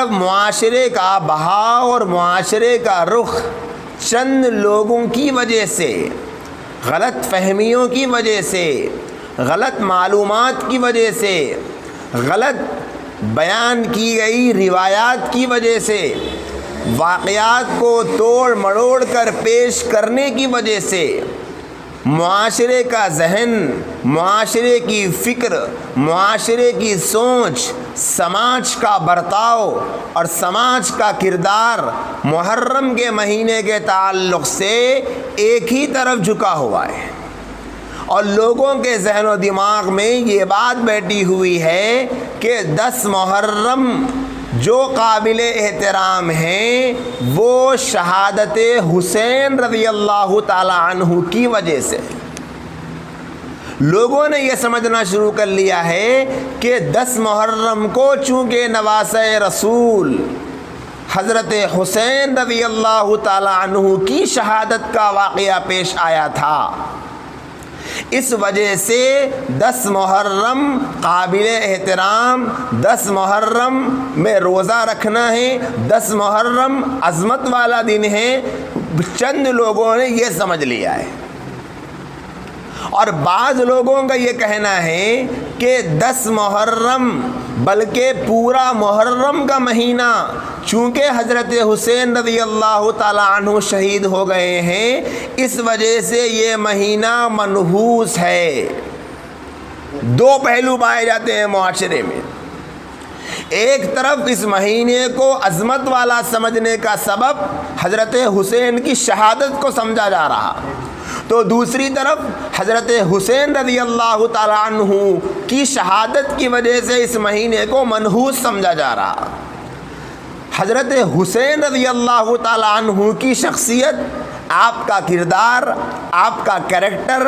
طرف معاشرے کا بہاؤ اور معاشرے کا رخ چند لوگوں کی وجہ سے، غلط فہمیوں کی وجہ سے، غلط معلومات کی وجہ سے، غلط بیان کی گئی روایات کی وجہ سے، واقعات کو توڑ مڑوڑ کر پیش کرنے کی وجہ سے معاشرے کا ذہن، معاشرے کی فکر، معاشرے کی سوچ، سماج کا برتاؤ اور سماج کا کردار محرم کے مہینے کے تعلق سے ایک ہی طرف جھکا ہوا ہے، اور لوگوں کے ذہن و دماغ میں یہ بات بیٹھی ہوئی ہے کہ 10 محرم جو قابل احترام ہیں وہ شہادت حسین رضی اللہ تعالی عنہ کی وجہ سے۔ لوگوں نے یہ سمجھنا شروع کر لیا ہے کہ 10 محرم کو چونکہ نواسہ رسول حضرت حسین رضی اللہ تعالی عنہ کی شہادت کا واقعہ پیش آیا تھا، اس وجہ سے 10 محرم قابل احترام، 10 محرم میں روزہ رکھنا ہے، 10 محرم عظمت والا دن ہے، چند لوگوں نے یہ سمجھ لیا ہے۔ اور بعض لوگوں کا یہ کہنا ہے کہ 10 محرم بلکہ پورا محرم کا مہینہ چونکہ حضرت حسین رضی اللہ تعالی عنہ شہید ہو گئے ہیں، اس وجہ سے یہ مہینہ منحوس ہے۔ دو پہلو پائے جاتے ہیں معاشرے میں، ایک طرف اس مہینے کو عظمت والا سمجھنے کا سبب حضرت حسین کی شہادت کو سمجھا جا رہا، تو دوسری طرف حضرت حسین رضی اللہ تعالی عنہ کی شہادت کی وجہ سے اس مہینے کو منحوس سمجھا جا رہا۔ حضرت حسین رضی اللہ تعالی عنہ کی شخصیت، آپ کا کردار، آپ کا کریکٹر،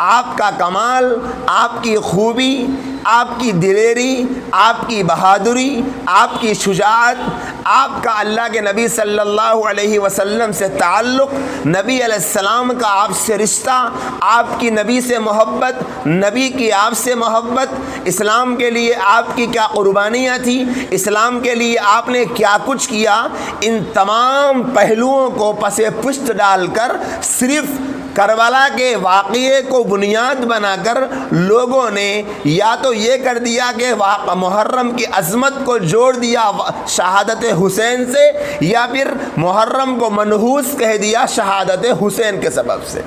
آپ کا کمال، آپ کی خوبی، آپ کی دلیری، آپ کی بہادری، آپ کی شجاعت، آپ کا اللہ کے نبی صلی اللہ علیہ وسلم سے تعلق، نبی علیہ السلام کا آپ سے رشتہ، آپ کی نبی سے محبت، نبی کی آپ سے محبت، اسلام کے لیے آپ کی کیا قربانیاں تھیں، اسلام کے لیے آپ نے کیا کچھ کیا، ان تمام پہلوؤں کو پس پشت ڈال کر صرف کربلا کے واقعے کو بنیاد بنا کر لوگوں نے یا تو یہ کر دیا کہ محرم کی عظمت کو جوڑ دیا شہادت حسین سے، یا پھر محرم کو منحوس کہہ دیا شہادت حسین کے سبب سے۔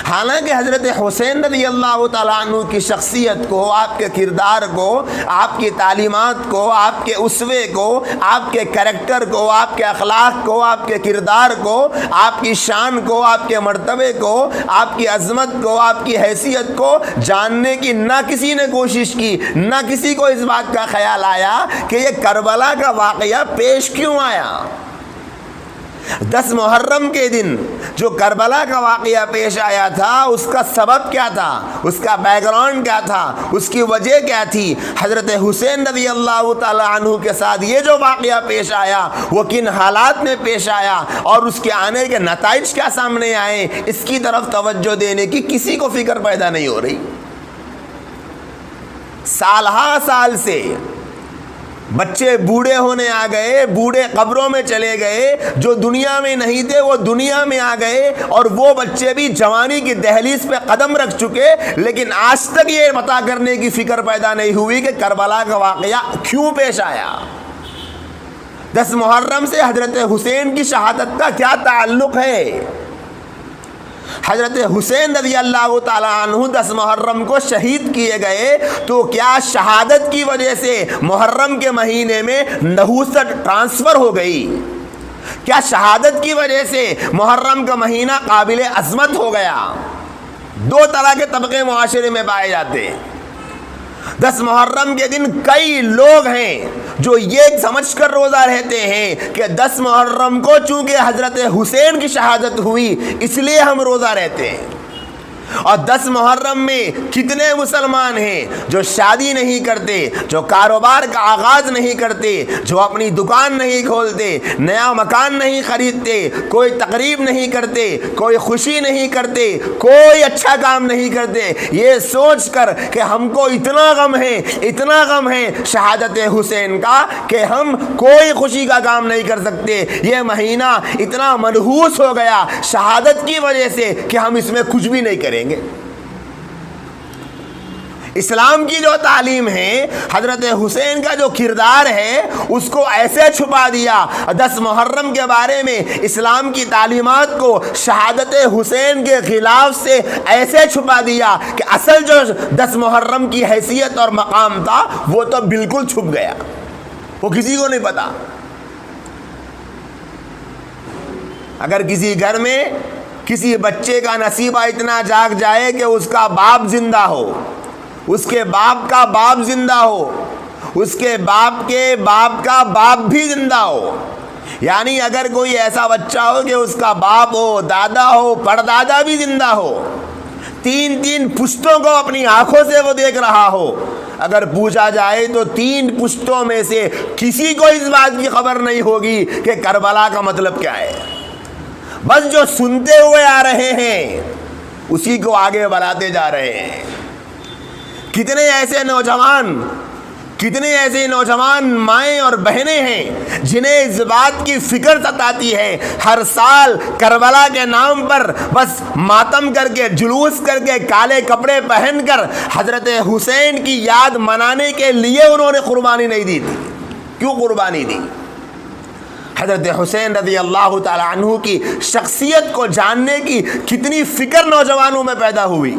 حالانکہ حضرت حسین رضی اللہ تعالیٰ عنہ کی شخصیت کو، آپ کے کردار کو، آپ کی تعلیمات کو، آپ کے اسوے کو، آپ کے کریکٹر کو، آپ کے اخلاق کو، آپ کے کردار کو، آپ کی شان کو، آپ کے مرتبے کو، آپ کی عظمت کو، آپ کی حیثیت کو جاننے کی نہ کسی نے کوشش کی، نہ کسی کو اس بات کا خیال آیا کہ یہ کربلا کا واقعہ پیش کیوں آیا۔ 10 محرم کے دن جو کربلا کا واقعہ پیش آیا تھا، اس کا سبب کیا تھا، اس کا بیک گراؤنڈ کیا تھا، اس کی وجہ کیا تھی، حضرت حسین رضی اللہ تعالی عنہ کے ساتھ یہ جو واقعہ پیش آیا وہ کن حالات میں پیش آیا، اور اس کے آنے کے نتائج کیا سامنے آئے، اس کی طرف توجہ دینے کی کسی کو فکر پیدا نہیں ہو رہی۔ سال ہا سال سے بچے بوڑھے ہونے آ گئے، بوڑھے قبروں میں چلے گئے، جو دنیا میں نہیں تھے وہ دنیا میں آ گئے، اور وہ بچے بھی جوانی کی دہلیز پہ قدم رکھ چکے، لیکن آج تک یہ پتہ کرنے کی فکر پیدا نہیں ہوئی کہ کربلا کا واقعہ کیوں پیش آیا، 10 محرم سے حضرت حسین کی شہادت کا کیا تعلق ہے۔ حضرت حسین رضی اللہ تعالیٰ عنہ 10 محرم کو شہید کیے گئے، تو کیا شہادت کی وجہ سے محرم کے مہینے میں نحوست ٹرانسفر ہو گئی؟ کیا شہادت کی وجہ سے محرم کا مہینہ قابل عظمت ہو گیا؟ دو طرح کے طبقے معاشرے میں پائے جاتے ہیں۔ 10 محرم کے دن کئی لوگ ہیں جو یہ سمجھ کر روزہ رہتے ہیں کہ 10 محرم کو چونکہ حضرت حسین کی شہادت ہوئی اس لیے ہم روزہ رہتے ہیں، اور 10 محرم میں کتنے مسلمان ہیں جو شادی نہیں کرتے، جو کاروبار کا آغاز نہیں کرتے، جو اپنی دکان نہیں کھولتے، نیا مکان نہیں خریدتے، کوئی تقریب نہیں کرتے، کوئی خوشی نہیں کرتے، کوئی اچھا کام نہیں کرتے، یہ سوچ کر کہ ہم کو اتنا غم ہے شہادت حسین کا کہ ہم کوئی خوشی کا کام نہیں کر سکتے۔ یہ مہینہ اتنا منحوس ہو گیا شہادت کی وجہ سے کہ ہم اس میں کچھ بھی نہیں کریں گے۔ اسلام کی جو تعلیم ہے، حضرت حسین کا جو کردار ہے، اس کو ایسے چھپا دیا۔ 10 محرم کے بارے میں اسلام کی تعلیمات کو شہادت حسین کے خلاف سے ایسے چھپا دیا کہ اصل جو 10 محرم کی حیثیت اور مقام تھا وہ تو بالکل چھپ گیا، وہ کسی کو نہیں پتا۔ اگر کسی گھر میں کسی بچے کا نصیبہ اتنا جاگ جائے کہ اس کا باپ زندہ ہو، اس کے باپ کا باپ زندہ ہو، اس کے باپ کا باپ بھی زندہ ہو، یعنی اگر کوئی ایسا بچہ ہو کہ اس کا باپ ہو، دادا ہو، پردادا بھی زندہ ہو، 3 پشتوں کو اپنی آنکھوں سے وہ دیکھ رہا ہو، اگر پوچھا جائے تو 3 پشتوں میں سے کسی کو اس بات کی خبر نہیں ہوگی کہ کربلا کا مطلب کیا ہے۔ بس جو سنتے ہوئے آ رہے ہیں اسی کو آگے بڑھاتے جا رہے ہیں۔ کتنے ایسے نوجوان مائیں اور بہنیں ہیں جنہیں اس بات کی فکر ستاتی ہے، ہر سال کربلا کے نام پر بس ماتم کر کے، جلوس کر کے، کالے کپڑے پہن کر حضرت حسین کی یاد منانے کے لیے انہوں نے قربانی نہیں دی تھی۔ کیوں قربانی دی؟ حضرت حسین رضی اللہ تعالی عنہ کی شخصیت کو جاننے کی کتنی فکر نوجوانوں میں پیدا ہوئی۔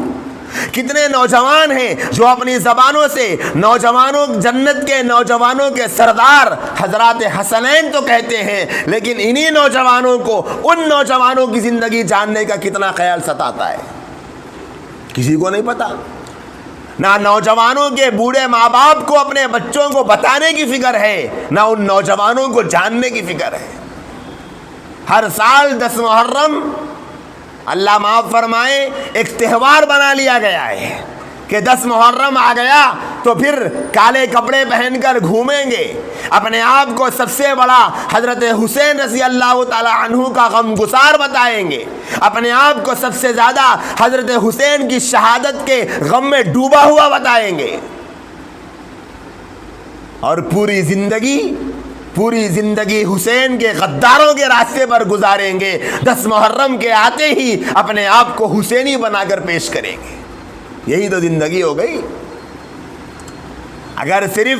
کتنے نوجوان ہیں جو اپنی زبانوں سے جنت کے نوجوانوں کے سردار حضرات حسنین تو کہتے ہیں، لیکن انہی نوجوانوں کو، ان نوجوانوں کی زندگی جاننے کا کتنا خیال ستاتا ہے، کسی کو نہیں پتا۔ نہ نوجوانوں کے بوڑھے ماں باپ کو اپنے بچوں کو بتانے کی فکر ہے، نہ ان نوجوانوں کو جاننے کی فکر ہے۔ ہر سال 10 محرم اللہ معاف فرمائے ایک تہوار بنا لیا گیا ہے کہ 10 محرم آ گیا تو پھر کالے کپڑے پہن کر گھومیں گے، اپنے آپ کو سب سے بڑا حضرت حسین رضی اللہ تعالی عنہ کا غم گسار بتائیں گے، اپنے آپ کو سب سے زیادہ حضرت حسین کی شہادت کے غم میں ڈوبا ہوا بتائیں گے، اور پوری زندگی حسین کے غداروں کے راستے پر گزاریں گے۔ 10 محرم کے آتے ہی اپنے آپ کو حسینی بنا کر پیش کریں گے۔ یہی تو زندگی ہو گئی۔ اگر صرف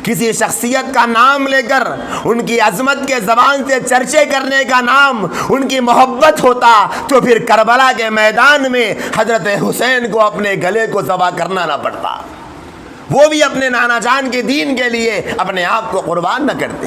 کسی شخصیت کا نام لے کر ان کی عظمت کے زبان سے چرچے کرنے کا نام ان کی محبت ہوتا تو پھر کربلا کے میدان میں حضرت حسین کو اپنے گلے کو ذبح کرنا نہ پڑتا، وہ بھی اپنے نانا جان کے دین کے لیے اپنے آپ کو قربان نہ کرتے۔